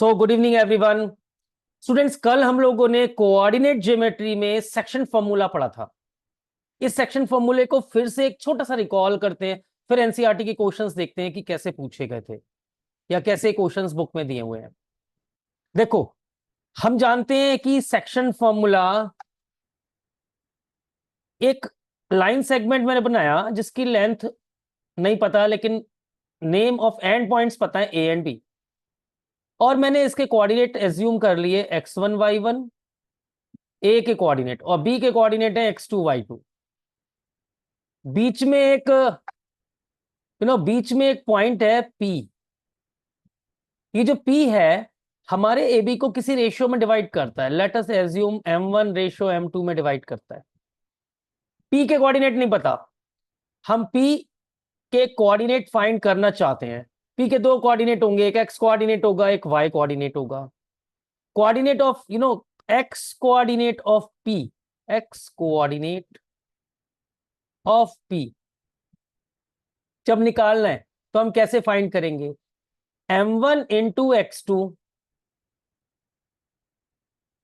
So good evening everyone. Students, कल हम लोगों ने कोऑर्डिनेट ज्योमेट्री में सेक्शन फॉर्मूला पढ़ा था। इस सेक्शन फॉर्मूले को फिर से एक छोटा सा रिकॉल करते हैं, फिर एनसीईआरटी के क्वेश्चंस देखते हैं कि कैसे पूछे गए थे या कैसे क्वेश्चंस बुक में दिए हुए हैं। देखो, हम जानते हैं कि सेक्शन फॉर्मूला एक लाइन सेगमेंट मैंने बनाया जिसकी लेंथ नहीं पता, लेकिन नेम ऑफ एंड पॉइंट्स पता है, ए एंड बी, और मैंने इसके कोऑर्डिनेट एज्यूम कर लिए x1 y1, ए के कोऑर्डिनेट, और बी के कोऑर्डिनेट है x2 y2। बीच में एक बीच में एक पॉइंट है P। ये जो P है हमारे ए बी को किसी रेशियो में डिवाइड करता है। Let us assume m1 ratio m2 में डिवाइड करता है। P के कोऑर्डिनेट नहीं पता, हम P के कोऑर्डिनेट फाइंड करना चाहते हैं। P के दो कोऑर्डिनेट होंगे, एक x कोऑर्डिनेट होगा, एक y कोऑर्डिनेट होगा। Coordinate of x coordinate of P, x coordinate of P जब निकालना है तो हम कैसे फाइंड करेंगे? m1 into x2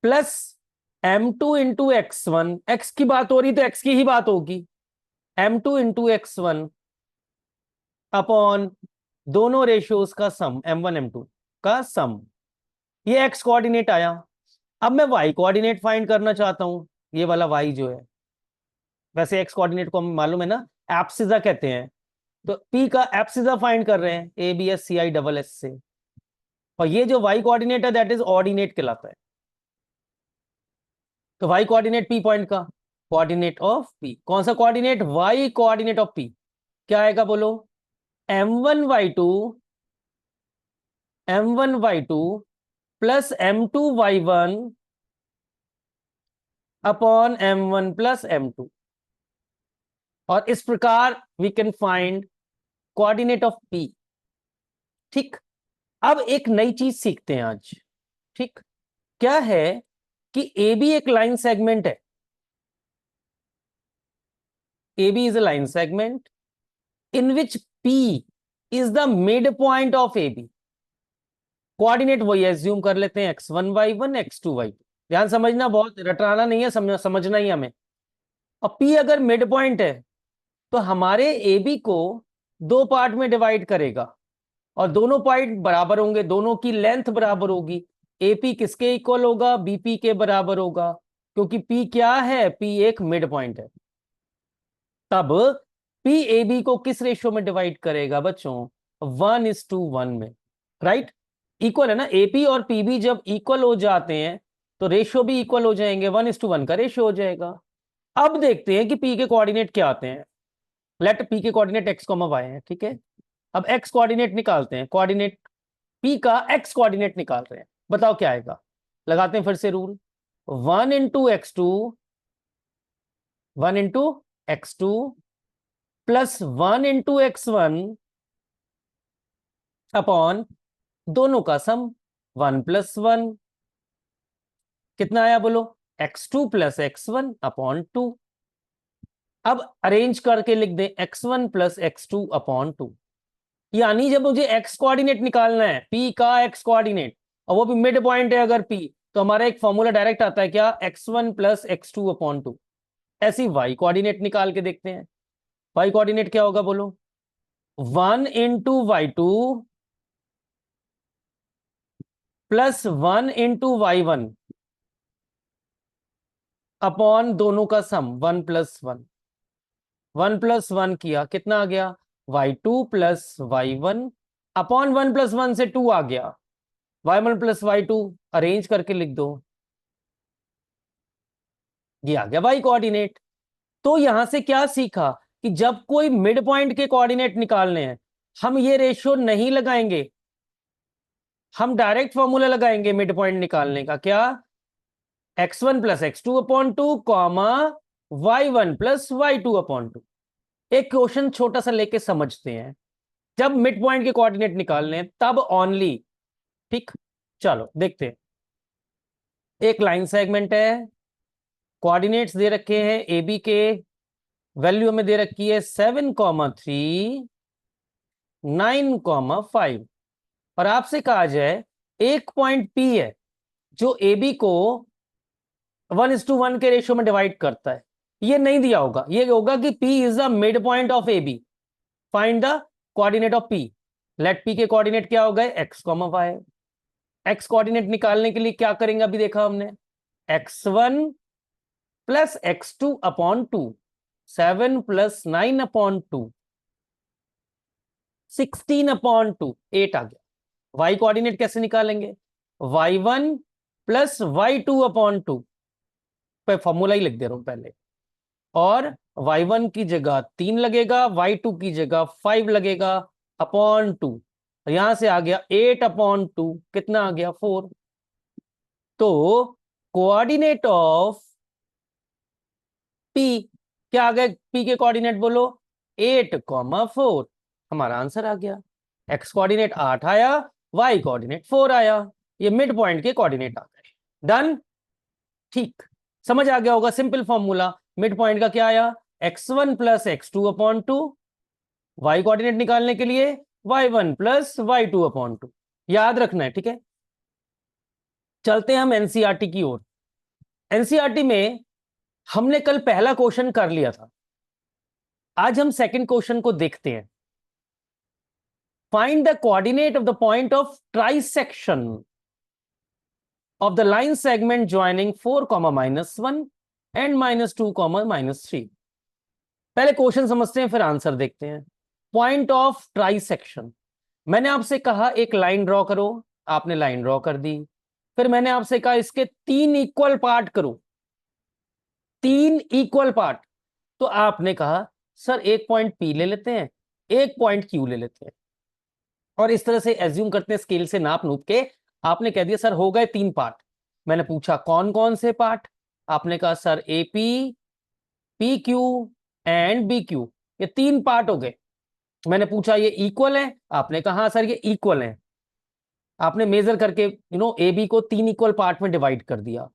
plus m2 into x1। x की बात हो रही तो x की ही बात होगी। m2 इंटू x1 अपॉन दोनों रेशियोज का सम, m1 m2 का सम। ये x कोऑर्डिनेट आया। अब मैं y कोऑर्डिनेट फाइंड करना चाहता हूं। ये वाला y जो है, वैसे x कोऑर्डिनेट को हमें मालूम है ना, एब्सिसा कहते हैं। तो P का एब्सिसा फाइंड कर रहे हैं ABSCI से, और ये जो y कोऑर्डिनेट है दैट इज ऑर्डिनेट कहलाता है। तो y कोऑर्डिनेट P पॉइंट का कोऑर्डिनेट ऑफ P, कौन सा coordinate? y coordinate of P क्या आएगा बोलो? m1 y2 plus m2 y1 upon m1 plus m2। और इस प्रकार we can find coordinate of P। ठीक, अब एक नई चीज सीखते हैं आज। ठीक, क्या है कि AB एक लाइन सेगमेंट है। AB is a line segment in which P is the mid point of AB। Coordinate वही एज्यूम कर लेते हैं x1 y1 x2 y2। ध्यान समझना, बहुत रटाना नहीं है, समझना ही हमें। और P अगर मिड पॉइंट है तो हमारे AB को दो पार्ट में डिवाइड करेगा, और दोनों पॉइंट बराबर होंगे, दोनों की लेंथ बराबर होगी। AP किसके इक्वल होगा? BP के बराबर होगा, क्योंकि P क्या है? P एक मिड पॉइंट है। तब P AB को किस रेशियो में डिवाइड करेगा बच्चों? 1:1 में। राइट, इक्वल है ना। AP और PB जब इक्वल हो जाते हैं तो रेशियो भी इक्वल हो जाएंगे, 1:1 का रेशियो हो जाएगा। अब देखते हैं कि P के कोऑर्डिनेट क्या आते हैं। लेट P के कोऑर्डिनेट x, y है, ठीक है। अब x कोऑर्डिनेट निकालते हैं, कोऑर्डिनेट P का x कोऑर्डिनेट निकाल रहे हैं। बताओ क्या आएगा? लगाते हैं फिर से rule, 1 into x2 plus 1 into x1 upon दोनों का सम 1+1। कितना आया बोलो? x2 plus x1 upon 2। अब अरेंज करके लिख दें x1 प्लस x2 अपॉन 2। यानी जब मुझे x कोऑर्डिनेट निकालना है, P का x कोऑर्डिनेट, और वो भी मिड पॉइंट है अगर P, तो हमारा एक फॉर्मूला डायरेक्ट आता है क्या? x1 plus x2 upon 2। ऐसी y कोऑर्डिनेट निकाल के देखते हैं। y कोऑर्डिनेट क्या होगा बोलो? 1 into y2 plus 1 into y1 upon दोनों का सम 1+1। 1+1 किया, कितना आ गया? y2 प्लस y1 अपॉन 1+1 से 2 आ गया, y1 प्लस y2। अरेंज करके लिख दो, ये आ गया y कोऑर्डिनेट। तो यहां से क्या सीखा कि जब कोई मिड पॉइंट के कोऑर्डिनेट निकालने हैं, हम ये रेशियो नहीं लगाएंगे, हम डायरेक्ट फॉर्मूला लगाएंगे मिड पॉइंट निकालने का। क्या? x1 plus x2 upon 2 comma y1 plus y2 upon 2। एक क्वेश्चन छोटा सा लेके समझते हैं। जब मिड पॉइंट के कोऑर्डिनेट निकालने हैं तब ओनली। ठीक, चलो देखते हैं। एक लाइन सेगमेंट है, कोऑर्डिनेट्स दे रखे हैं ए बी के, वैल्यू हमें दे रखी है 7,3 9,5, और आपसे कहा जाए एक पॉइंट P है जो AB को 1:1 के रेशियो में डिवाइड करता है, ये नहीं दिया होगा, ये होगा कि P is the mid point of AB, find the coordinate of P। Let P के कोऑर्डिनेट क्या हो गए, x, y। x कोऑर्डिनेट निकालने के लिए क्या करेंगे, अभी देखा हमने, x1 plus x2 upon 2, 7 plus 9 upon 2, 16 upon 2, 8 आ गया। y कोऑर्डिनेट कैसे निकालेंगे, y1 प्लस y2 अपॉन 2, पे फॉर्मूला ही लिख दे रहा हूं पहले, और y1 की जगह 3 लगेगा, y2 की जगह 5 लगेगा, अपॉन 2, यहां से आ गया 8 अपॉन 2, कितना आ गया 4। तो कोऑर्डिनेट ऑफ P क्या आ गया, P के कोऑर्डिनेट बोलो, 8,4, हमारा आंसर आ गया। x कोऑर्डिनेट 8 आया, y कोऑर्डिनेट 4 आया, ये मिड पॉइंट के कोऑर्डिनेट आ गए। डन, ठीक, समझ आ गया होगा, सिंपल फॉर्मूला। मिड पॉइंट का क्या आया, x1 plus x2 upon 2, y coordinate निकालने के लिए y1 प्लस y2 अपॉन 2, याद रखना है, ठीक है। चलते हैं हम एनसीईआरटी की ओर। एनसीईआरटी में हमने कल पहला क्वेश्चन कर लिया था, आज हम सेकंड क्वेश्चन को देखते हैं। Find the coordinate of the point of trisection of the line segment joining 4, -1 and -2, -3। पहले क्वेश्चन समझते हैं फिर आंसर देखते हैं। पॉइंट ऑफ ट्राइसेक्शन, मैंने आपसे कहा एक लाइन ड्रॉ करो, आपने लाइन ड्रॉ कर दी, फिर मैंने आपसे कहा इसके 3 इक्वल पार्ट करो, 3 इक्वल पार्ट, तो आपने कहा सर एक पॉइंट P ले लेते हैं, एक पॉइंट Q ले लेते हैं, और इस तरह से एज्यूम करते हैं स्केल से नाप नूप के। आपने कह दिया सर हो गए 3 पार्ट। मैंने पूछा कौन कौन से पार्ट, आपने कहा sir AP, PQ and BQ, ये 3 पार्ट हो गए। मैंने पूछा ये इक्वल है, आपने कहा हाँ सर ये इक्वल है। आपने मेजर करके AB को 3 इक्वल पार्ट में डिवाइड कर दिया।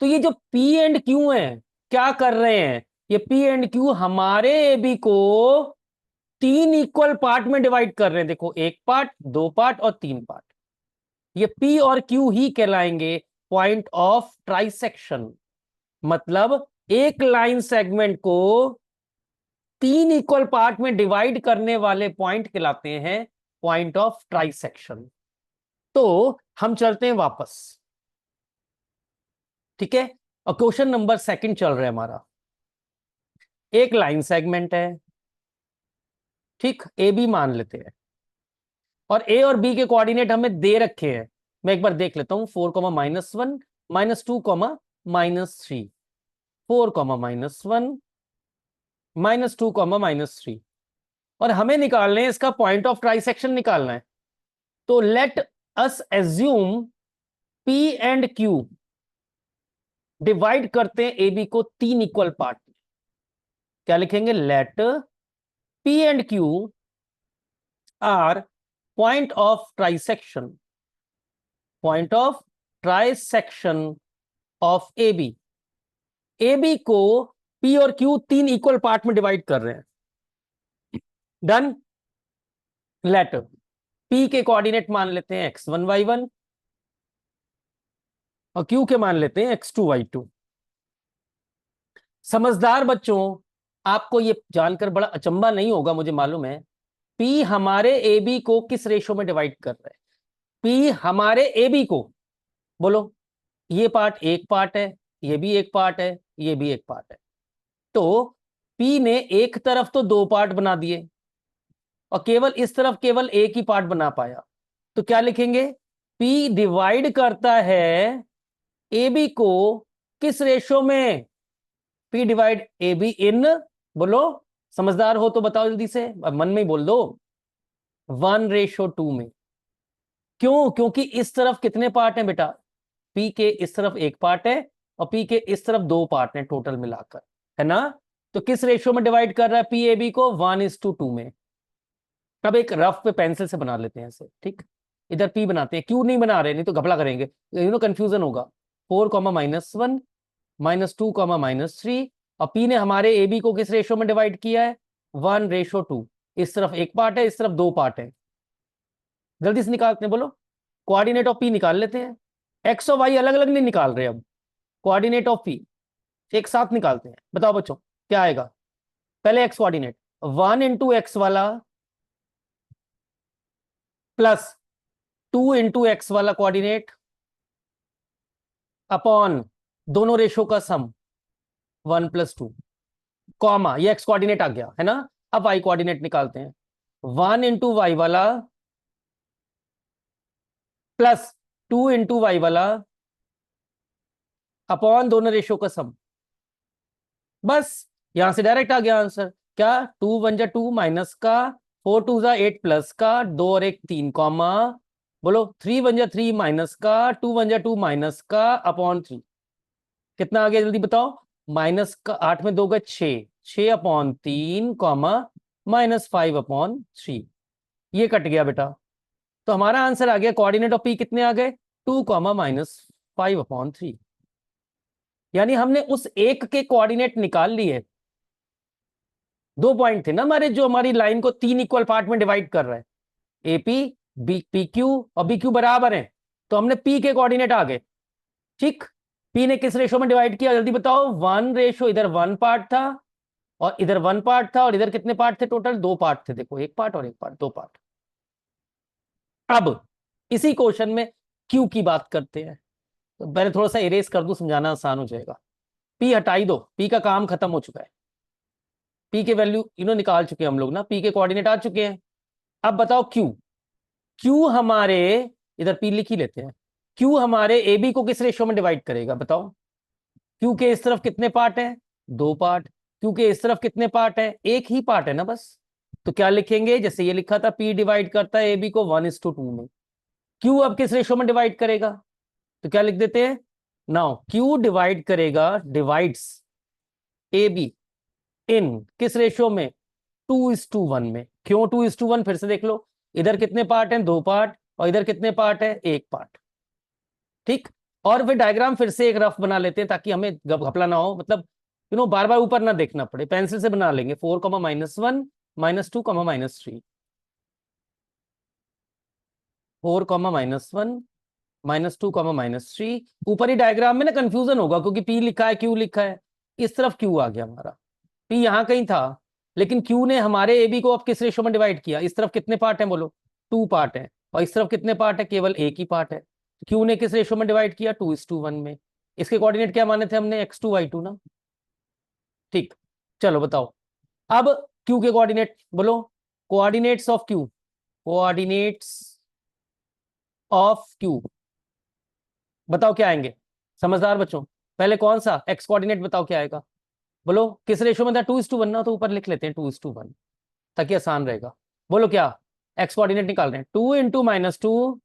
तो ये जो P एंड Q है, क्या कर रहे हैं, ये P एंड Q हमारे AB को 3 इक्वल पार्ट में डिवाइड कर रहे हैं। देखो, 1 पार्ट, 2 पार्ट और 3 पार्ट, ये P और Q ही कहलाएंगे पॉइंट ऑफ ट्राइसेक्शन। मतलब एक लाइन सेगमेंट को 3 इक्वल पार्ट में डिवाइड करने वाले पॉइंट कहलाते हैं पॉइंट ऑफ ट्राइसेक्शन। तो हम चलते हैं वापस, ठीक है, और क्वेश्चन नंबर सेकंड चल रहा है हमारा। एक लाइन सेगमेंट है, ठीक, AB मान लेते हैं, और A और B के कोऑर्डिनेट हमें दे रखे हैं। मैं एक बार देख लेता हूं, 4, -1, -2, -3, 4, -1, -2, -3, और हमें निकालने हैं इसका पॉइंट ऑफ ट्राइसेक्शन निकालना है। तो let us assume P and Q divide करते हैं AB को 3 इक्वल पार्ट में। क्या लिखेंगे, let P and Q are point of trisection, point of trisection of AB। AB को P और Q 3 इक्वल पार्ट में डिवाइड कर रहे हैं। डन, लेट P के कोऑर्डिनेट मान लेते हैं x1 y1, और Q के मान लेते हैं x2 y2। समझदार बच्चों, आपको ये जानकर बड़ा अचंभा नहीं होगा, मुझे मालूम है, P हमारे AB को किस रेशो में डिवाइड कर रहा है। P हमारे AB को, बोलो, ये पार्ट एक पार्ट है, ये भी एक पार्ट है, ये भी एक पार्ट है। तो P ने एक तरफ तो 2 पार्ट बना दिए, और केवल इस तरफ केवल एक ही पार्ट बना पाया। तो क्या लिखेंगे, P डिवाइड करता है AB को किस रेशो में, P डिवाइड AB इन, बोलो, समझदार हो तो बताओ जल्दी से, मन में ही बोल दो, 1:2 में। क्यों, क्योंकि इस तरफ कितने पार्ट हैं बेटा, P के इस तरफ एक पार्ट है, और P के इस तरफ 2 पार्ट हैं टोटल मिलाकर, है ना। तो किस रेशियो में डिवाइड कर रहा है P AB को, 1:2 में। अब एक रफ पे पेंसिल से बना लेते हैं ऐसे, ठीक, इधर P बनाते हैं, क्यों नहीं बना रहे, नहीं तो घपला करेंगे, कंफ्यूजन होगा। 4, -1, -2, -3, और P ने हमारे AB को किस रेशियो में डिवाइड किया है, 1:2। इस तरफ एक पार्ट है, इस तरफ 2 पार्ट है। जल्दी से निकालते हैं, बोलो, कोऑर्डिनेट ऑफ पी निकाल लेते हैं। एक्स और वाई अलग अलग नहीं निकाल रहे, अब कोऑर्डिनेट ऑफ पी एक साथ निकालते हैं। बताओ बच्चों क्या आएगा। पहले एक्स कोऑर्डिनेट 1 × एक्स वाला प्लस 2 × एक्स वाला कोऑर्डिनेट अपॉन दोनों रेशो का सम 1 + 2 कॉमा, ये एक्स कोऑर्डिनेट आ गया है ना। अब वाई कोऑर्डिनेट निकालते हैं। 1 × वाई वाला प्लस 2 × वाई वाला अपॉन दोनों रेशो का सम। बस यहां से डायरेक्ट आ गया आंसर। क्या 2 × 1 = 2 माइनस का 4 × 2 = 8 प्लस का 2 और 1 3 कॉमा बोलो 3 × 1 = 3 माइनस का 2 × 1 = 2 माइनस का अपॉन 3। कितना आ गया जल्दी बताओ। माइनस का 8 में 2 गए 6/3 कॉमा -5/3। ये कट गया बेटा। तो हमारा आंसर आ गया कोऑर्डिनेट ऑफ पी कितने आ गए 2 -5/3। यानी हमने उस एक के कोऑर्डिनेट निकाल लिए। 2 पॉइंट थे ना हमारे, जो हमारी लाइन को 3 इक्वल पार्ट में डिवाइड कर रहे हैं। एपी बी पी क्यू और बी क्यू बराबर हैं, तो हमने पी के कोऑर्डिनेट आ गए। ठीक, पी ने किस रेशो में डिवाइड किया जल्दी बताओ। 1 रेशो, इधर 1 पार्ट था और इधर 1 पार्ट था, और इधर कितने पार्ट थे टोटल 2 पार्ट थे। देखो 1 पार्ट और 1 पार्ट, 2 पार्ट। अब इसी क्वेश्चन में क्यू की बात करते हैं। तो पहले थोड़ा सा इरेज कर दूं, समझाना आसान हो जाएगा। पी हटाई दो, पी का काम खत्म हो चुका है। पी के वैल्यू निकाल चुके हैं हम लोग ना, पी के कोऑर्डिनेट आ चुके हैं। अब बताओ क्यू। क्यू हमारे, इधर पी लिख ही लेते हैं। क्यू हमारे ए बी को किस रेशियो में डिवाइड करेगा बताओ। क्यू के इस तरफ कितने पार्ट हैं 2 पार्ट। क्यू के इस तरफ कितने पार्ट हैं 1 ही पार्ट है ना बस। तो क्या लिखेंगे, जैसे ये लिखा था पी डिवाइड करता है ए बी को 1:2 में। क्यू अब किस रेशियो में डिवाइड करेगा, तो क्या लिख देते हैं। नाउ क्यू डिवाइड करेगा, डिवाइड्स ए बी इन किस रेशियो में 2:1 में। क्यों 2:1, फिर से देख लो। इधर कितने पार्ट हैं 2 पार्ट, और इधर कितने पार्ट है 1 पार्ट। ठीक, और वे डायग्राम फिर से एक रफ बना लेते हैं ताकि हमें घपला ना हो, मतलब बार बार ऊपर ना देखना पड़े। पेंसिल से बना लेंगे 4, -1 -2, -3 4, -1 -2, -3। ऊपर ही डायग्राम में ना कंफ्यूजन होगा क्योंकि पी लिखा है क्यू लिखा है। इस तरफ क्यू आ गया हमारा, पी यहां कहीं था, लेकिन क्यू ने हमारे ए बी को अब किस रेशो में डिवाइड किया। इस तरफ कितने पार्ट हैं बोलो 2 पार्ट है, और इस तरफ कितने पार्ट है केवल 1 ही पार्ट है। क्यू ने किस रेशो में डिवाइड किया 2:1 में। इसके कोऑर्डिनेट क्या माने थे हमने x2 y2 ना। ठीक, चलो बताओ अब क्यू के कोऑर्डिनेट बोलो। Coordinates of Q, coordinates of Q बताओ क्या आएंगे समझदार बच्चों। पहले कौन सा एक्स कोऑर्डिनेट बताओ क्या आएगा बोलो। किस रेशो में था 2:1 ना, तो ऊपर लिख लेते हैं 2:1 ताकि आसान रहेगा। बोलो क्या एक्स कोऑर्डिनेट निकाल रहे हैं 2 × -2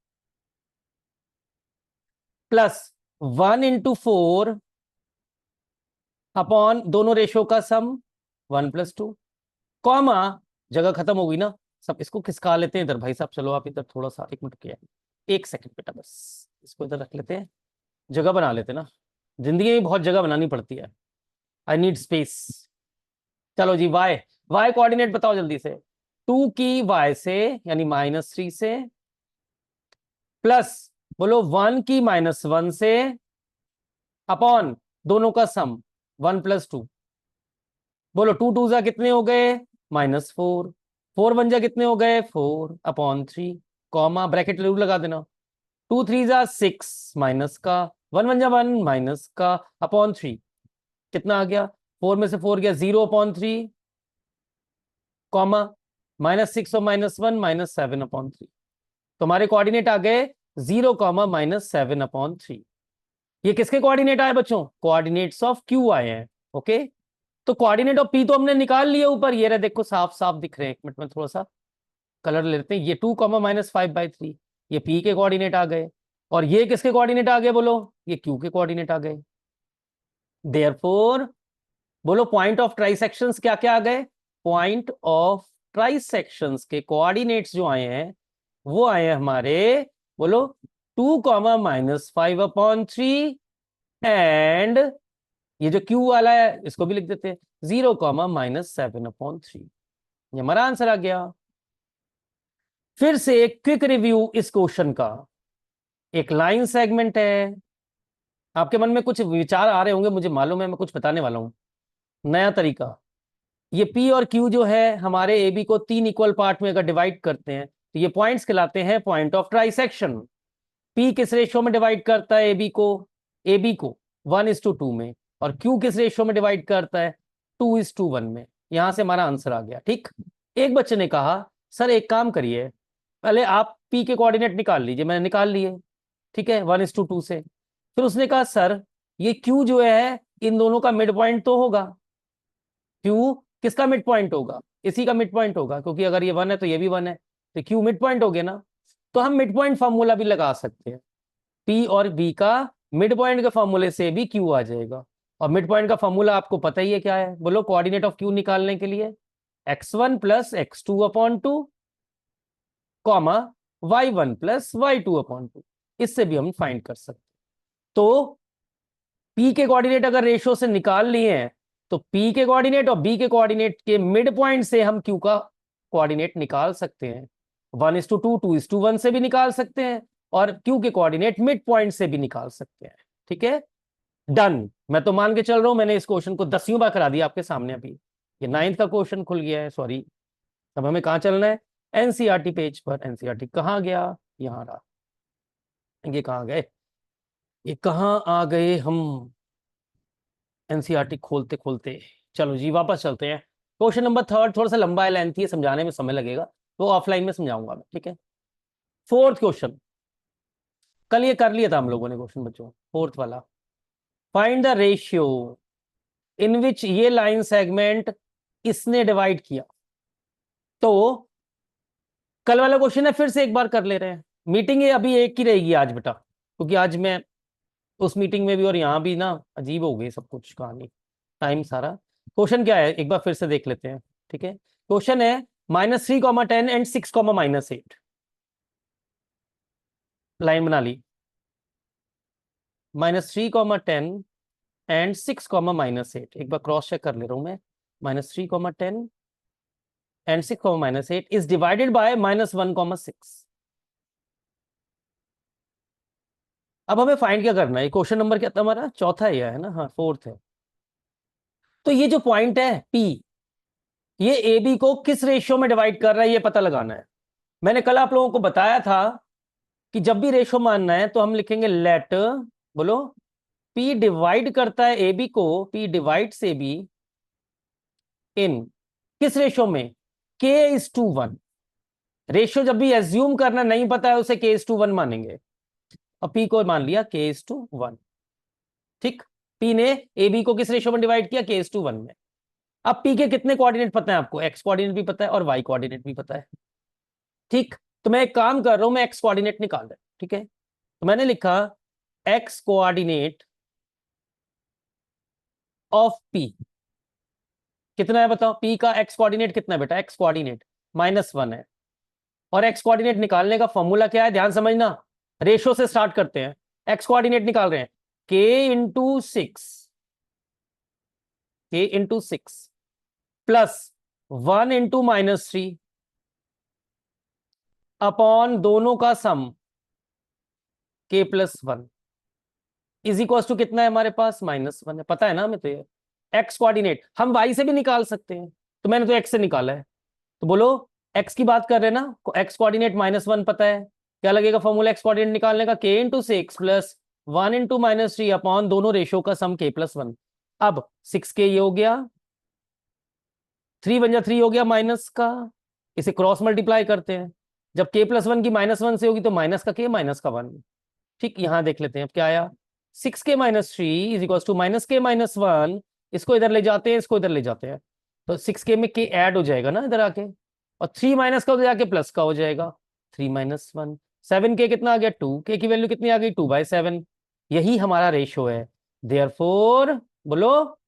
प्लस 1 × 4 अपॉन दोनों रेशो का सम 1 + 2 कॉमा, जगह खत्म हो गई ना सब। इसको खिसका लेते हैं इधर भाई साहब। चलो आप इधर थोड़ा सा 1 मिनट किया, 1 सेकंड बेटा, बस इसको इधर रख लेते हैं, जगह बना लेते हैं ना। जिंदगी में बहुत जगह बनानी पड़ती है, आई नीड स्पेस। चलो जी वाई, वाई कोऑर्डिनेट बताओ जल्दी से। 2 की वाई से यानी -3 से, प्लस बोलो 1 की -1 से अपॉन दोनों का सम 1 + 2। बोलो 2 2 जा कितने हो गए -4, 4 1 जा कितने हो गए 4/3 कॉमा, ब्रैकेट जरूर लगा देना। 2 3 जा 6 माइनस का 1 1 जा 1 माइनस का अपॉन 3। कितना आ गया 4 में से 4 गया 0/3 कॉमा -6 और -1 -7/3। तो हमारे कोऑर्डिनेट आ गए 0, -7/3। ये किसके कोऑर्डिनेट आए बच्चों, कोऑर्डिनेट्स ऑफ क्यू आए हैं। ओके, तो कोऑर्डिनेट ऑफ पी तो हमने निकाल लिया ऊपर, ये रहे देखो साफ साफ दिख रहे हैं। 1 मिनट में थोड़ा सा कलर लेते हैं। ये 2, -5/3 ये पी के कोऑर्डिनेट आ गए, और ये किसके कोऑर्डिनेट आ गए बोलो, ये क्यू के कोऑर्डिनेट आ गए। देयरफॉर बोलो पॉइंट ऑफ ट्राइसेक्शंस क्या क्या आ गए। पॉइंट ऑफ ट्राइसेक्शंस के कोऑर्डिनेट्स जो आए हैं वो आए हैं हमारे बोलो 2, -5/3 एंड ये जो क्यू वाला है इसको भी लिख देते हैं 0, -7/3। ये हमारा आंसर आ गया। फिर से एक क्विक रिव्यू इस क्वेश्चन का। एक लाइन सेगमेंट है। आपके मन में कुछ विचार आ रहे होंगे, मुझे मालूम है, मैं कुछ बताने वाला हूं, नया तरीका। ये P और Q जो है हमारे AB को 3 इक्वल पार्ट में अगर डिवाइड करते हैं तो ये पॉइंट्स कहलाते हैं पॉइंट ऑफ ट्राइसेक्शन। P किस रेशियो में डिवाइड करता है AB को 1:2 में, और Q किस रेशियो में डिवाइड करता है 2:1 में। यहां से हमारा आंसर आ गया। ठीक। एक बच्चे ने कहा सर एक काम करिए, पहले आप P के कोऑर्डिनेट निकाल लीजिए। मैंने निकाल लिए, ठीक है, 1:2 से। फिर उसने कहा सर ये Q जो है इन दोनों का मिड पॉइंट तो होगा। Q किसका मिड पॉइंट होगा? इसी का मिड पॉइंट होगा, क्योंकि अगर ये 1 है तो ये भी 1 है, तो Q मिड पॉइंट हो गया ना। तो हम मिड पॉइंट फॉर्मूला भी लगा सकते हैं। P और B का मिड पॉइंट के फॉर्मूले से भी Q आ जाएगा। और मिड पॉइंट का फॉर्मूला आपको पता ही है क्या है, बोलो कोऑर्डिनेट ऑफ Q निकालने के लिए x1 + x2/2 comma y1 + y2/2। इससे भी हम फाइंड कर सकते। तो P के कोऑर्डिनेट अगर रेशियो से निकाल लिए हैं तो P के कोऑर्डिनेट और B के कोऑर्डिनेट के मिड पॉइंट से हम Q का कोऑर्डिनेट निकाल सकते हैं। 1:2 2:1 से भी निकाल सकते हैं, और Q के कोऑर्डिनेट मिड पॉइंट से भी निकाल सकते हैं। ठीक है, डन। मैं तो मान के चल रहा हूं, मैंने इस क्वेश्चन को 10वीं बार करा दिया आपके सामने। अभी ये 9th का क्वेश्चन खुल गया है, सॉरी। अब हमें कहां चलना है? एनसीईआरटी पेज पर। एनसीईआरटी कहां गया? यहां रहा। ये कहां गए? ये कहां आ गए हम? एनसीईआरटी खोलते खोलते। चलो जी वापस चलते हैं। क्वेश्चन नंबर 3 थोड़ा सा लंबा है, लेंथी है, समझाने में समय लगेगा, तो ऑफलाइन में समझाऊंगा मैं। ठीक है, 4th क्वेश्चन। कल ये कर लिया था हम लोगों ने क्वेश्चन बच्चों, 4th वाला। फाइंड द रेशियो इन विच ये लाइन सेगमेंट इसने डिवाइड किया। तो कल वाला क्वेश्चन है, फिर से एक बार कर ले रहे हैं। मीटिंग ये अभी एक ही रहेगी आज बेटा, क्योंकि आज मैं उस मीटिंग में भी और यहाँ भी ना अजीब हो गई सब कुछ कहानी, टाइम सारा। क्वेश्चन क्या है एक बार फिर से देख लेते हैं। ठीक है, क्वेश्चन है -3, 10 एंड 6, -8। लाइन बना ली। -3, 10 एंड 6, -8। एक बार क्रॉस चेक कर ले रहा हूं मैं। -3, 10 एंड 6, -8 इज डिवाइडेड बाय -1, 6। अब हमें फाइंड क्या करना है? क्वेश्चन नंबर क्या था हमारा? चौथा है ना? हाँ, 4th है। तो ये जो पॉइंट है P, ये ए बी को किस रेशियो में डिवाइड कर रहा है ये पता लगाना है। मैंने कल आप लोगों को बताया था कि जब भी रेशियो मानना है तो हम लिखेंगे लेट, बोलो, P डिवाइड करता है ए बी को, P divides A be in किस रेशियो में? K:1। रेशियो जब भी एज्यूम करना नहीं पता है उसे K:1 मानेंगे, और P को मान लिया K:1। ठीक। P ने ए बी को किस रेशियो में डिवाइड किया? K:1 में। अब P के कितने कोऑर्डिनेट पता है आपको? X कोऑर्डिनेट भी पता है और Y कोऑर्डिनेट भी पता है। ठीक। तो मैं एक काम कर रहा हूं, मैं X कोऑर्डिनेट निकाल रहा हूं। ठीक है, तो मैंने लिखा X कोऑर्डिनेट ऑफ P कितना है बताओ? P का X कोऑर्डिनेट कितना है बेटा? X कोऑर्डिनेट -1 है। और X कोऑर्डिनेट निकालने का फॉर्मूला क्या है? ध्यान समझना, रेशो से स्टार्ट करते हैं। X कोऑर्डिनेट निकाल रहे हैं K:6 प्लस 1 × -3 दोनों का सम K+1 इज इक्वल टू कितना है हमारे पास? -1 है। पता है ना हमें तो ये X कोऑर्डिनेट हम Y से भी निकाल सकते हैं, तो मैंने तो X से निकाला है। तो बोलो X की बात कर रहे हैं ना, X कोऑर्डिनेट -1 पता है। क्या लगेगा फॉर्मूला X कोऑर्डिनेट निकालने का? K:6 प्लस 1 × -3 दोनों रेशियो का सम K+1। अब 6K ये हो गया, 3 बन जा 3 हो गया माइनस का, इसे क्रॉस मल्टीप्लाई करते हैं। जब K+1 की -1 से होगी तो माइनस का K -1। ठीक, यहां देख लेते हैं अब क्या आया। 6K - 3 is equal to -K - 1। इसको इधर ले जाते हैं, इसको इधर ले जाते हैं, तो 6K में K ऐड हो जाएगा ना इधर आके, और 3 माइनस का उधर जाके प्लस का हो जाएगा। 3 - 1 7K कितना आ गया? 2K की वैल्यू कितनी आ गई? 2/7। यही हमारा रेशो है। देयरफॉर बोलो,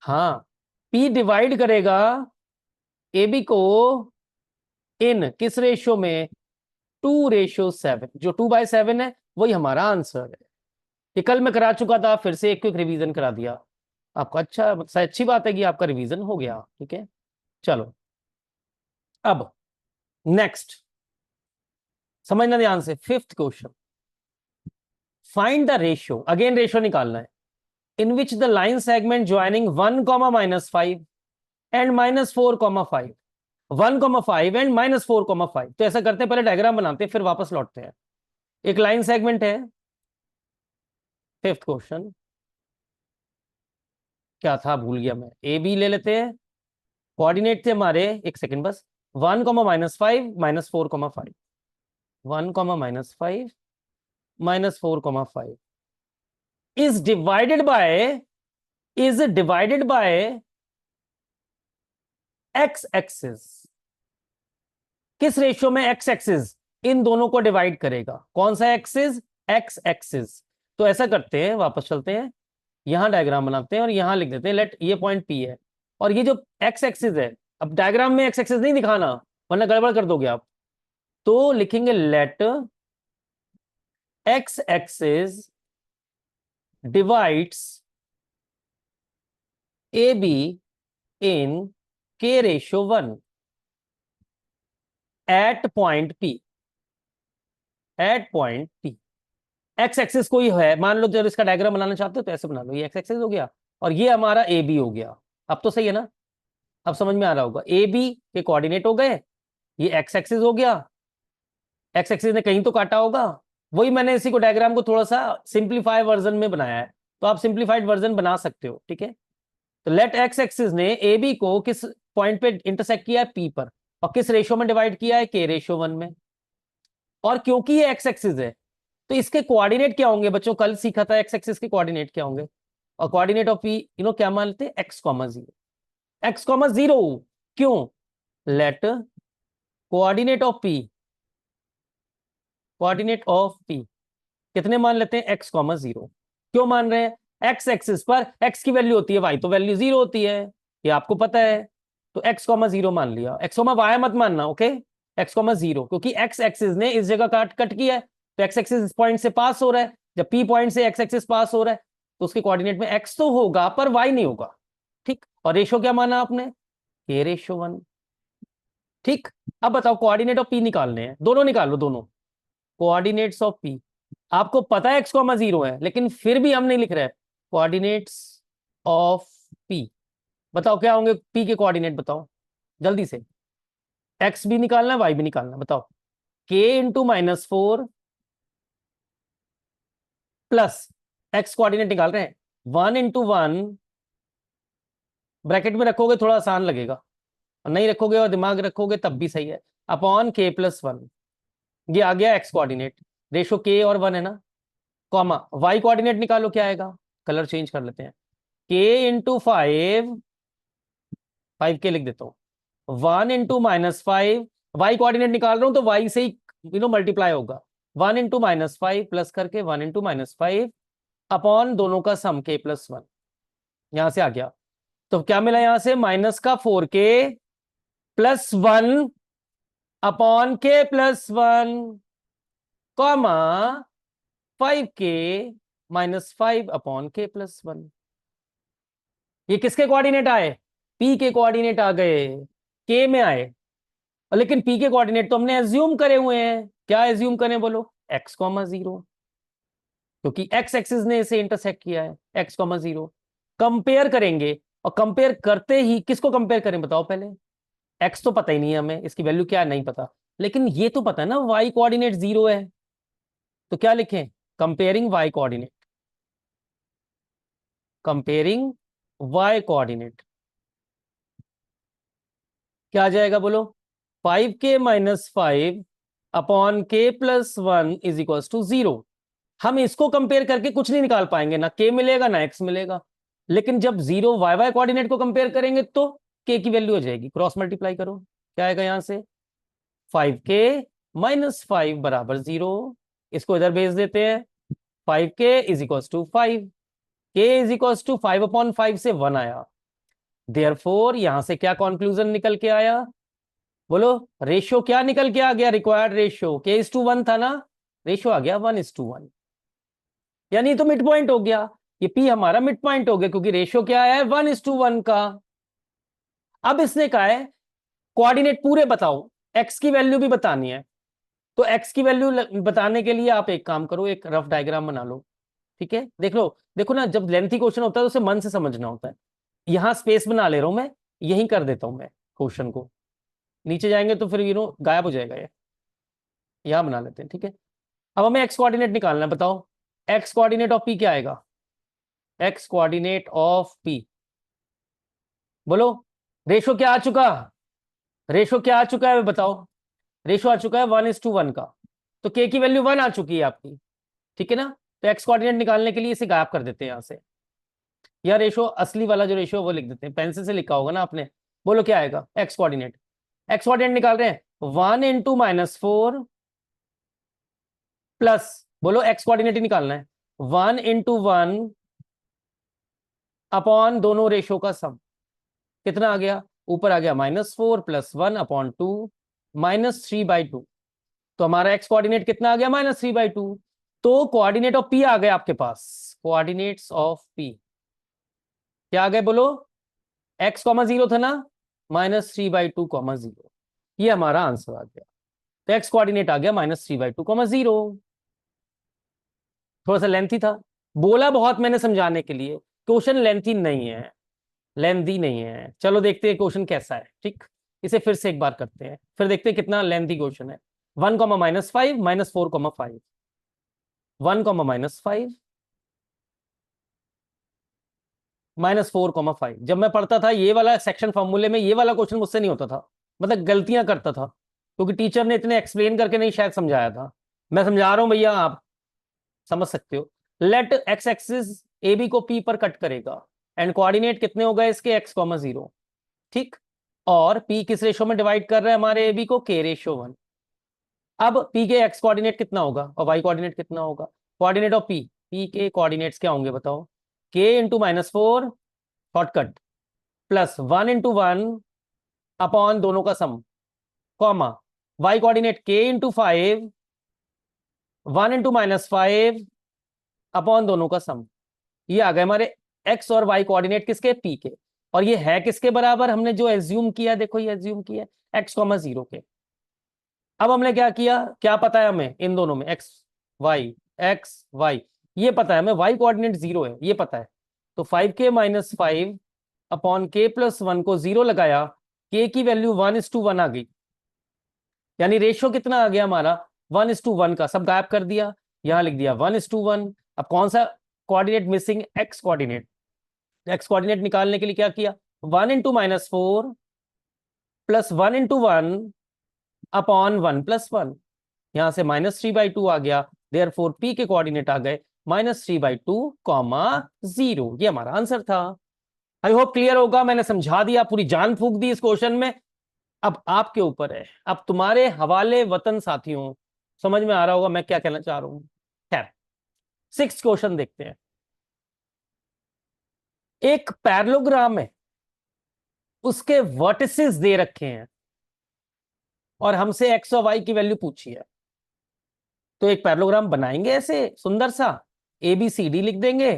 हाँ, P डिवाइड करेगा AB को इन किस रेशियो में? 2:7। जो 2/7 है वही हमारा आंसर है। ये कल मैं करा चुका था, फिर से एक क्विक रिवीजन करा दिया आपका। अच्छा, अच्छी बात है कि आपका रिवीजन हो गया। ठीक है, चलो अब नेक्स्ट। समझना ध्यान से। Fifth question, find the ratio, again ratio निकालना है, in which the line segment joining 1,-5 and -4,5, 1,5 and -4,5। तो ऐसा करते हैं, पहले डायग्राम बनाते हैं फिर वापस लौटते हैं। एक लाइन सेगमेंट है, फिफ्थ क्वेश्चन क्या था भूल गया मैं, ए बी ले लेते हैं, कोऑर्डिनेट थे हमारे, एक सेकंड बस, 1,-5 -4,5, 1,-5 -4,5 is divided by x axis. किस रेशियो में x एक्सिस इन दोनों को डिवाइड करेगा? कौन सा एक्सिस? x axis. तो ऐसा करते हैं, वापस चलते हैं, यहां डायग्राम बनाते हैं और यहां लिख देते हैं लेट, ये पॉइंट P है और ये जो x एक्सिस है, अब डायग्राम में x एक्सिस नहीं दिखाना वरना गड़बड़ कर दोगे आप, तो लिखेंगे let x axis divides AB in k/1 at point P, at point P। x axis कोई है, मान लो जब इसका डायग्राम बनाना चाहते हो तो ऐसे बना लो, ये x एक्सिस हो गया और ये हमारा ए बी हो गया। अब तो सही है ना, अब समझ में आ रहा होगा, ए बी के कोऑर्डिनेट हो गए, ये x एक्सिस हो गया, x एक्सिस ने कहीं तो काटा होगा, वही मैंने इसी को डायग्राम को थोड़ा सा सिंप्लीफाई वर्जन में बनाया है, तो आप सिंप्लीफाइड वर्जन बना सकते हो, ठीक है। तो लेट x एक्सिस ने ए बी को किस पॉइंट पे इंटरसेक्ट किया है? P पर, और किस रेशियो में डिवाइड किया है? k/1 में। और क्योंकि ये x एक्सिस है तो इसके कोऑर्डिनेट क्या होंगे बच्चों? कल सीखा था x एक्सिस के कोऑर्डिनेट क्या होंगे, और कोऑर्डिनेट ऑफ P क्या मानते हैं? x,0, x,0। क्यों? Let coordinate of P, coordinate of P कितने मान लेते हैं? x,0। क्यों मान रहे हैं? x एक्सिस पर x की वैल्यू होती है, y तो वैल्यू 0 होती है, ये आपको पता है, तो x,0 मान लिया। x, y मत मानना, ओके, x,0, क्योंकि x एक्सिस ने इस जगह कट किया है, तो x एक्सिस इस पॉइंट से पास हो रहा है, जब P पॉइंट से x एक्सिस पास हो रहा है तो उसके कोऑर्डिनेट में x तो होगा पर y नहीं होगा, ठीक। और रेशियो क्या माना आपने? k/1, ठीक। अब बताओ कोऑर्डिनेट ऑफ P निकालने हैं, दोनों निकालो, दोनों कोऑर्डिनेट्स ऑफ P। आपको पता है x,0 है लेकिन फिर भी हम नहीं लिख रहे, कोऑर्डिनेट्स ऑफ P। बताओ क्या होंगे P के कोऑर्डिनेट, बताओ जल्दी से, x भी निकालना है y भी निकालना, बताओ। k into -4 plus x coordinate निकाल रहे हैं, 1 × 1, ब्रैकेट में रखोगे थोड़ा आसान लगेगा, और नहीं रखोगे और दिमाग रखोगे तब भी सही है, अपॉन k+1। ये आ गया x कोऑर्डिनेट, रेशो k और 1 है ना, कॉमा y कोऑर्डिनेट निकालो, क्या आएगा? कलर चेंज कर लेते हैं, k इंटू 5, 5k लिख देता हूँ, 1 इंटू -5, y कोऑर्डिनेट निकाल रहा हूं तो y से ही मल्टीप्लाई होगा, 1 इंटू -5 प्लस करके 1 इंटू -5 अपॉन दोनों का सम k+1, यहां से आ गया। तो क्या मिला यहां से? माइनस का 4k + 1 upon k+1 comma 5k -5 upon k+1। ये किसके कोऑर्डिनेट आए? P के कोऑर्डिनेट आ गए, k में आए, लेकिन P के कोऑर्डिनेट तो हमने एज्यूम करे हुए हैं, क्या एज्यूम करें बोलो? x,0, क्योंकि x एक्सिस ने इसे इंटरसेक्ट किया है, x,0। कंपेयर करेंगे, और कंपेयर करते ही किसको कंपेयर करें बताओ पहले? x तो पता ही नहीं है हमें, इसकी वैल्यू क्या है नहीं पता, लेकिन ये तो पता है ना y कोऑर्डिनेट 0 है, तो क्या लिखें? Comparing y coordinate, comparing y coordinate क्या आ जाएगा बोलो? 5k -5 upon k+1 is equal to 0। हम इसको कंपेयर करके कुछ नहीं निकाल पाएंगे, ना k मिलेगा ना x मिलेगा, लेकिन जब 0 y कोऑर्डिनेट को कंपेयर करेंगे तो k की वैल्यू हो जाएगी, क्रॉस मल्टीप्लाई करो, क्या आएगा यहां से? 5k -5 बराबर 0, इसको इधर भेज देते हैं, 5k is equal to 5, k is equal to 5/5 से 1 आया, देयरफॉर यहां से क्या कंक्लूजन निकल के आया बोलो? रेशियो क्या निकल के आ गया? रिक्वायर्ड रेशियो k:1 था ना, रेशियो आ गया 1:1, यानी तो मिड पॉइंट हो गया, ये P हमारा मिड पॉइंट हो गया, क्योंकि रेशियो क्या है? 1:1 का। अब इसने कहा है कोऑर्डिनेट पूरे बताओ, x की वैल्यू भी बतानी है, तो x की वैल्यू बताने के लिए आप एक काम करो, एक रफ डायग्राम बना लो, ठीक है। देख लो, देखो ना, जब लेंथी क्वेश्चन होता है तो उसे मन से समझना होता है। यहां स्पेस बना ले रहा हूं मैं, यही कर देता हूं मैं क्वेश्चन को, नीचे जाएंगे तो फिर गायब हो जाएगा ये। यहां बना लेते हैं, ठीक है। अब हमें एक्स कोऑर्डिनेट निकालना है, बताओ एक्स कोऑर्डिनेट ऑफ पी क्या आएगा? एक्स कोऑर्डिनेट ऑफ पी, बोलो। रेशो क्या आ चुका? रेशो क्या आ चुका है बताओ? रेशो आ चुका है 1:1 का। तो के की वैल्यू 1 आ चुकी है आपकी, ठीक है ना। तो एक्स कोऑर्डिनेट निकालने के लिए इसे गायब कर देते हैं यहां से। या रेशो, असली वाला जो रेशो वो लिख देते हैं, पेंसिल से लिखा होगा ना आपने। बोलो क्या आएगा एक्स कोऑर्डिनेट? एक्स कोऑर्डिनेट निकाल रहे हैं 1 × -4 प्लस, बोलो एक्स कोऑर्डिनेट ही निकालना है, 1 × 1 अपॉन दोनों रेशो का सम। कितना आ गया? ऊपर आ गया -4 + 1/2 -3/2। तो हमारा एक्स कोऑर्डिनेट कितना आ गया? -3/2। तो कोऑर्डिनेट ऑफ पी आ गया आपके पास। कोऑर्डिनेट्स ऑफ पी क्या आ गए बोलो? x,0 था ना, -3/2, 0। ये हमारा आंसर आ गया। तो एक्स कोऑर्डिनेट आ गया -3/2, 0। थोड़ा सा लेंथी था, बोला बहुत मैंने समझाने के लिए, क्वेश्चन लेंथी नहीं है, लेंथी नहीं है। चलो देखते हैं क्वेश्चन कैसा है, ठीक। इसे फिर से एक बार करते हैं, फिर देखते हैं कितना लेंथी क्वेश्चन है। 1, -5 -4, 5 1, -5 -4, 5। जब मैं पढ़ता था ये वाला सेक्शन फॉर्मूले में, ये वाला क्वेश्चन मुझसे नहीं होता था, मतलब गलतियां करता था, क्योंकि टीचर ने इतने एक्सप्लेन करके नहीं शायद समझाया था। मैं समझा रहा हूं भैया, आप समझ सकते हो। Let x axis A B को पी पर कट करेगा एंड कोऑर्डिनेट कितने हो गए इसके? x,0, ठीक। और पी किस रेशो में डिवाइड कर रहे हैं हमारे ए बी को? k/1। अब पी के एक्स कोऑर्डिनेट कितना होगा और वाई कोऑर्डिनेट कितना होगा? कोऑर्डिनेट ऑफ पी, पी के कोऑर्डिनेट्स क्या होंगे बताओ? k × -4 शॉर्टकट प्लस 1 × 1 अपॉन दोनों का sum, comma Y coordinate k × 5 1 × -5 upon दोनों का सम। ये आ गए हमारे एक्स और वाई कोऑर्डिनेट किसके? पी के। और ये है किसके बराबर? हमने जो एज्यूम किया, देखो ये एज्यूम किया x,0 के। अब हमने क्या किया, क्या पता है हमें इन दोनों में? एक्स वाई ये पता है हमें, वाई कोऑर्डिनेट 0 है ये पता है। तो 5k - 5 अपॉन k+1 को 0 लगाया, k की वैल्यू 1:1 आ गई, यानी रेशियो कितना आ गया हमारा? 1:1 का। सब गायब कर दिया, यहां लिख दिया 1:1। अब कौन सा coordinate missing? X coordinate. X coordinate निकालने के लिए क्या किया? 1 × -4 प्लस 1 × 1 अपॉन 1+1। यहां से -3/2 आ गया, देयरफॉर पी के कोऑर्डिनेट आ गए -3/2, 0। ये हमारा आंसर था। आई होप क्लियर होगा, मैंने समझा दिया, पूरी जान फूंक दी इस क्वेश्चन में। अब आपके ऊपर है, अब तुम्हारे हवाले वतन साथियों। समझ में आ रहा होगा मैं क्या कहना चाह रहा हूं। खैर, 6th क्वेश्चन देखते हैं। एक पैरेललोग्राम है, उसके वर्टिसेस दे रखे हैं और हमसे एक्स और वाई की वैल्यू पूछी है। तो एक पैरेललोग्राम बनाएंगे ऐसे सुंदर सा, ए बी सी डी लिख देंगे,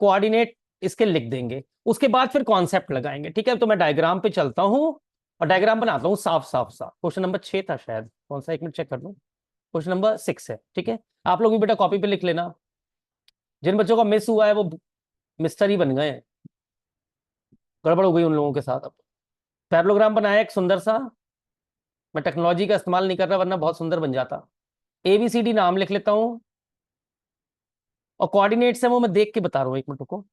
कोऑर्डिनेट इसके लिख देंगे, उसके बाद फिर कॉन्सेप्ट लगाएंगे, ठीक है। तो मैं डायग्राम पे चलता हूं और डायग्राम बनाता हूं साफ साफ सा। क्वेश्चन नंबर 6 था शायद, कौन सा, 1 मिनट चेक कर लूं। क्वेश्चन नंबर 6 है, ठीक है। आप लोग भी बेटा कॉपी पे लिख लेना, जिन बच्चों का मिस हुआ है वो मिस्टर ही बन गए हैं, गड़बड़ हो गई उन लोगों के साथ। अब पैरेललोग्राम बनाया एक सुंदर सा, मैं टेक्नोलॉजी का इस्तेमाल नहीं कर रहा वरना बहुत सुंदर बन जाता। ABCD नाम लिख लेता हूं और कोऑर्डिनेट्स है वो मैं देख के बता रहा हूं, 1 मिनट रुको।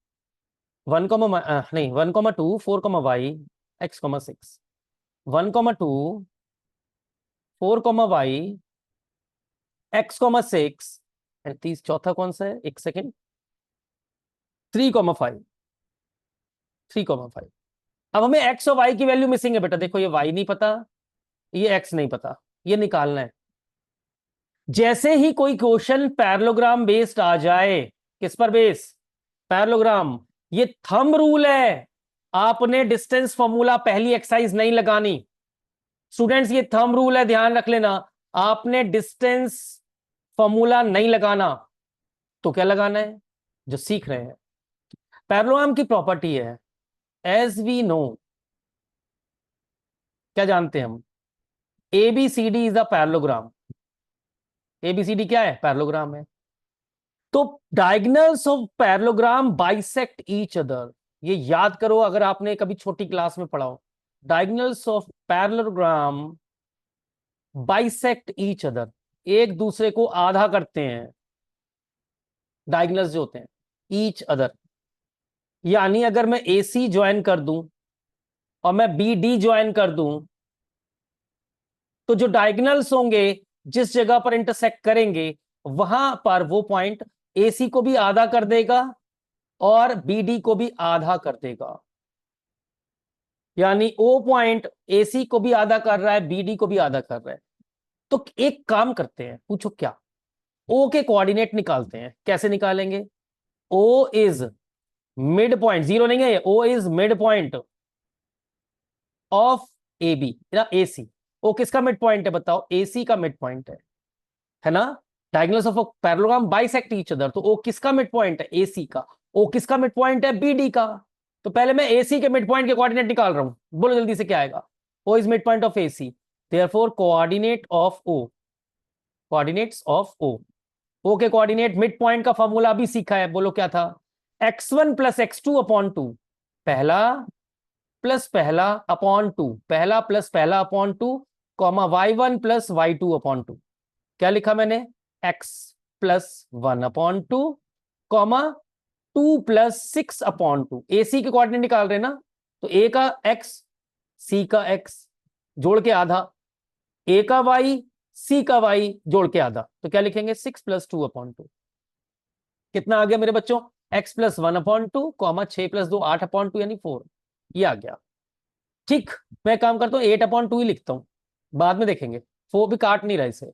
1, नहीं 1,2 4, x,6 1,2 4, x,6 एंड 30 चौथा कौन सा है? एक सेकेंड, 3,5 3,5। अब हमें x और y की वैल्यू मिसिंग है बेटा, देखो ये y नहीं पता, ये x नहीं पता, ये निकालना है। जैसे ही कोई क्वेश्चन पैरेललोग्राम बेस्ड आ जाए, किस पर बेस? पैरेललोग्राम। ये थंब रूल है, आपने डिस्टेंस फॉर्मूला पहली एक्सरसाइज नहीं लगानी। स्टूडेंट्स ये थंब रूल है, ध्यान रख लेना, आपने डिस्टेंस फॉर्मूला नहीं लगाना। तो क्या लगाना है? जो सीख रहे हैं, पैरेललोग्राम की प्रॉपर्टी है, एज वी नो, क्या जानते हैं हम? ABCD is a parallelogram. ABCD क्या है? पैरेललोग्राम है। तो diagonals of parallelogram bisect each other, ये याद करो अगर आपने कभी छोटी क्लास में पढ़ा हो। Diagonals of parallelogram bisect each other, एक दूसरे को आधा करते हैं, डायगोनल्स जो होते हैं, ईच अदर। यानी अगर मैं AC ज्वाइन कर दूं और मैं BD ज्वाइन कर दूं, तो जो डायगोनल्स होंगे जिस जगह पर इंटरसेक्ट करेंगे वहां पर वो पॉइंट AC को भी आधा कर देगा और BD को भी आधा कर देगा। यानी O पॉइंट AC को भी आधा कर रहा है, BD को भी आधा कर रहा है। तो एक काम करते हैं, पूछो क्या? O के कोऑर्डिनेट निकालते हैं। कैसे निकालेंगे? O is mid point, zero नहीं है ये, O is mid point of AB ना AC। O किसका मिड पॉइंट है बताओ? AC का मिड पॉइंट है ना? Diagonals of parallelogram bisect each other, तो O किसका मिड पॉइंट है? AC का। O किसका मिड पॉइंट है? BD का। तो पहले मैं AC के मिड पॉइंट के कोऑर्डिनेट निकाल रहा हूं, बोलो जल्दी से क्या आएगा? O is mid point of AC, therefore coordinate of O, coordinates of O। O के कोऑर्डिनेट मिड पॉइंट का फॉर्मूला अभी सीखा है, बोलो क्या था? x1 प्लस x2 अपॉन 2, पहला प्लस पहला अपॉन 2, पहला प्लस पहला upon 2, comma y1 plus y2 upon 2। क्या लिखा मैंने? x plus 1 upon 2, comma 2 plus 6 upon 2। AC के कोऑर्डिनेट निकाल रहे हैं ना, तो A का x, C का x जोड़ के आधा, A का y, C का y जोड़ के आधा, तो क्या लिखेंगे? 6 प्लस 2 अपॉन 2। कितना आ गया मेरे बच्चों? x plus 1 upon 2, comma 6 plus 2 8 upon 2 यानी 4। ये आ गया। ठीक, मैं काम करता हूं 8 अपॉन 2 ही लिखता हूं, बाद में देखेंगे, 4 भी काट नहीं रहा इसे।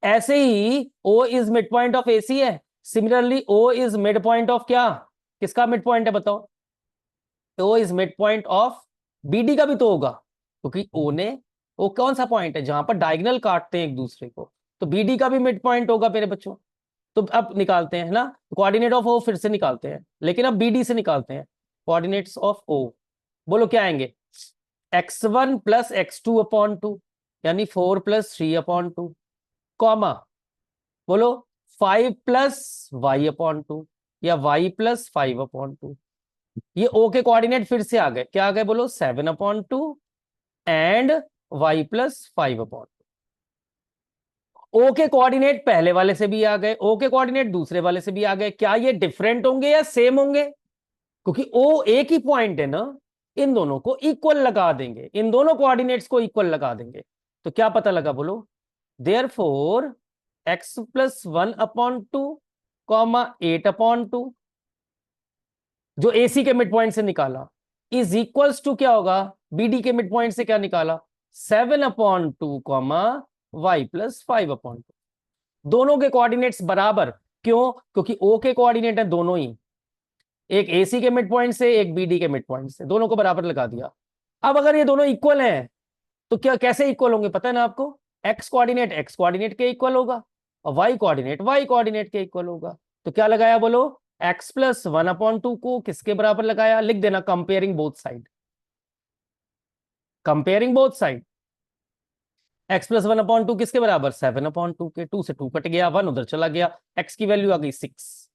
ऐसे ही O is mid point of AC है, similarly O is mid point of क्या? किसका मिड पॉइंट है बताओ? O is mid point of BD का भी तो होगा, क्योंकि O कौन सा पॉइंट है जहां पर डायगोनल काटते हैं एक दूसरे को, तो BD का भी मिड पॉइंट होगा मेरे बच्चों। तो अब निकालते हैं ना, कोऑर्डिनेट ऑफ O फिर से निकालते हैं, लेकिन अब BD से निकालते हैं। कोऑर्डिनेट्स ऑफ O, बोलो क्या आएंगे? x1 प्लस x2 अपॉन 2, यानी 4 प्लस 3 अपॉन 2, कॉमा बोलो 5 प्लस y अपॉन 2 या y प्लस 5 अपॉन 2। ये O के कोऑर्डिनेट फिर से आ गए, क्या आ गए बोलो? 7 upon 2 and y plus 5 upon 2। O के कोऑर्डिनेट पहले वाले से भी आ गए, O के कोऑर्डिनेट दूसरे वाले से भी आ गए। क्या ये डिफरेंट होंगे या सेम होंगे? क्योंकि O एक ही पॉइंट है ना, इन दोनों को इक्वल लगा देंगे, इन दोनों कोऑर्डिनेट्स को इक्वल लगा देंगे। तो क्या पता लगा बोलो? Therefore x plus 1 upon 2, comma 8 upon 2, जो AC के मिड पॉइंट से निकाला, इज इक्वल्स टू क्या होगा? BD के मिड पॉइंट से क्या निकाला? 7 upon 2, comma y plus 5 upon 2। दोनों के कोऑर्डिनेट्स बराबर, क्यों? क्योंकि O के कोऑर्डिनेट है दोनों ही, एक AC के मिड पॉइंट से, एक BD के मिड पॉइंट से, दोनों को बराबर लगा दिया। अब अगर ये दोनों इक्वल हैं तो क्या कैसे इक्वल होंगे पता है ना आपको? x कोऑर्डिनेट के इक्वल होगा और y कोऑर्डिनेट के इक्वल होगा। तो क्या लगाया बोलो? x प्लस 1 अपॉन 2 को किसके बराबर लगाया? लिख देना comparing both side, comparing both side. x plus 1 upon 2 किसके बराबर? 7 अपॉन 2 के। 2 से 2 कट गया, 1 उधर चला गया, x की वैल्यू आ गई 6।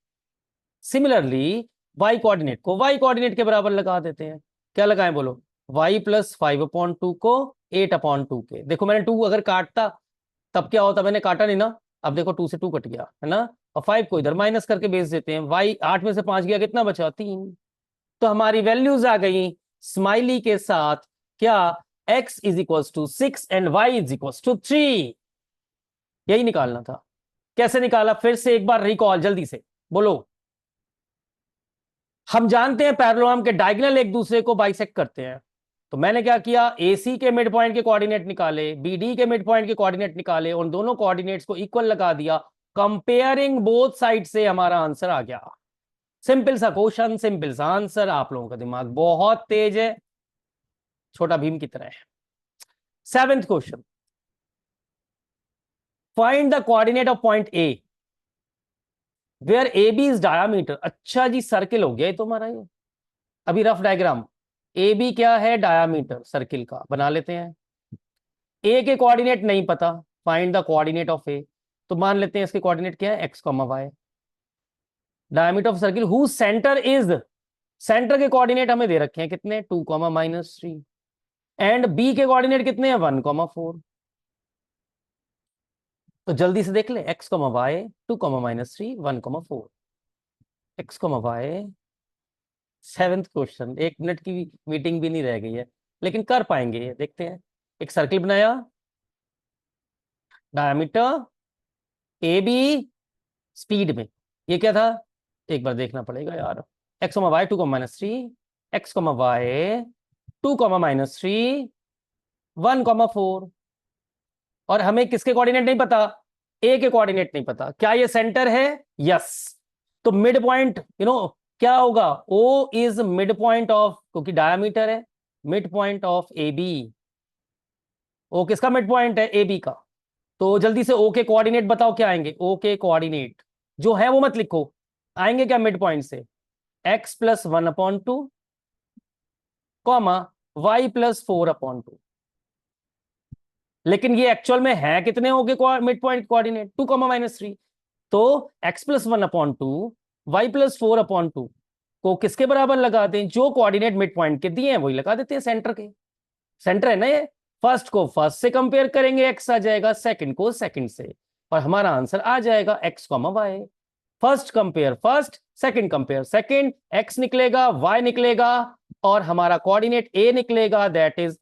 सिमिलरली y कोऑर्डिनेट को y कोऑर्डिनेट के बराबर लगा देते हैं। क्या लगाएं बोलो? y प्लस 5 अपॉन 2 को 8 अपॉन 2 के। देखो मैंने 2 अगर काटता तब क्या होता? मैंने काटा नहीं ना, अब देखो 2 से 2 कट गया है ना, और 5 को इधर माइनस करके भेज देते हैं। y 8 में से 5 गया, कितना बचा? 3। तो हमारी वैल्यूज आ गई स्माइली के साथ, क्या? x इज इक्वल्स टू 6 एंड y इज इक्वल्स टू 3। यही निकालना था। कैसे निकाला? फिर से एक बार रिकॉल जल्दी से बोलो। हम जानते हैं पैरेललोग्राम के डायगोनल एक दूसरे को बाइसेक्ट करते हैं, तो मैंने क्या किया? AC के मिड पॉइंट के कोऑर्डिनेट निकाले, BD के मिड पॉइंट के कोऑर्डिनेट निकाले, उन दोनों कोऑर्डिनेट्स को इक्वल लगा दिया, कंपेयरिंग बोथ साइड से हमारा आंसर आ गया। सिंपल सा क्वेश्चन, सिंपल सा आंसर। आप लोगों का दिमाग बहुत तेज है, छोटा भीम की तरह है। 7th question, find the coordinate of point A where AB is diameter. अच्छा जी, सर्किल हो गया ये तो हमारा। ये अभी रफ डायग्राम, AB क्या है? डायामीटर सर्किल का बना लेते हैं। A के कोऑर्डिनेट नहीं पता, find the coordinate of A। तो मान लेते हैं इसके कोऑर्डिनेट क्या है, x, y। Diameter of circle who centre is, centre के कोऑर्डिनेट हमें दे रखे हैं कितने, 2, -3 एंड बी के कोऑर्डिनेट कितने हैं, 1, 4। तो जल्दी से देख ले, x, y, 2, -3, 1, 4, x, y। 7th question, 1 minute की मीटिंग भी नहीं रह गई है, लेकिन कर पाएंगे, देखते हैं। एक सर्किल बनाया, डायमीटर ए बी, स्पीड में, ये क्या था, एक बार देखना पड़ेगा यार, x, y, 2, -3, x, y, 2, -3, 1, 4। और हमें किसके कोऑर्डिनेट नहीं पता, ए के कोऑर्डिनेट नहीं पता। क्या ये सेंटर है, यस। तो मिड पॉइंट क्या होगा, O is mid point of, क्योंकि डायमीटर है, mid point of A B. O किसका मिड पॉइंट है, ए बी का। तो जल्दी से ओ के कोऑर्डिनेट बताओ क्या आएंगे, ओ के कोऑर्डिनेट जो है वो मत लिखो, आएंगे क्या मिड पॉइंट से, x + 1/2 कॉमा y + 4/2। लेकिन ये एक्चुअल में है कितने हो गए मिड पॉइंट कोऑर्डिनेट, 2, -3। तो x + 1/2 y + 4/2 को किसके बराबर लगा दें, जो कोऑर्डिनेट मिड पॉइंट के दिए हैं वही लगा देते हैं, सेंटर के। सेंटर है ना ये, फर्स्ट को फर्स्ट से कंपेयर करेंगे, x आ जाएगा, सेकंड को सेकंड से, और हमारा आंसर आ जाएगा x, y। First compare first, second compare second, x निकलेगा, y निकलेगा, और हमारा कोऑर्डिनेट a निकलेगा, दैट इज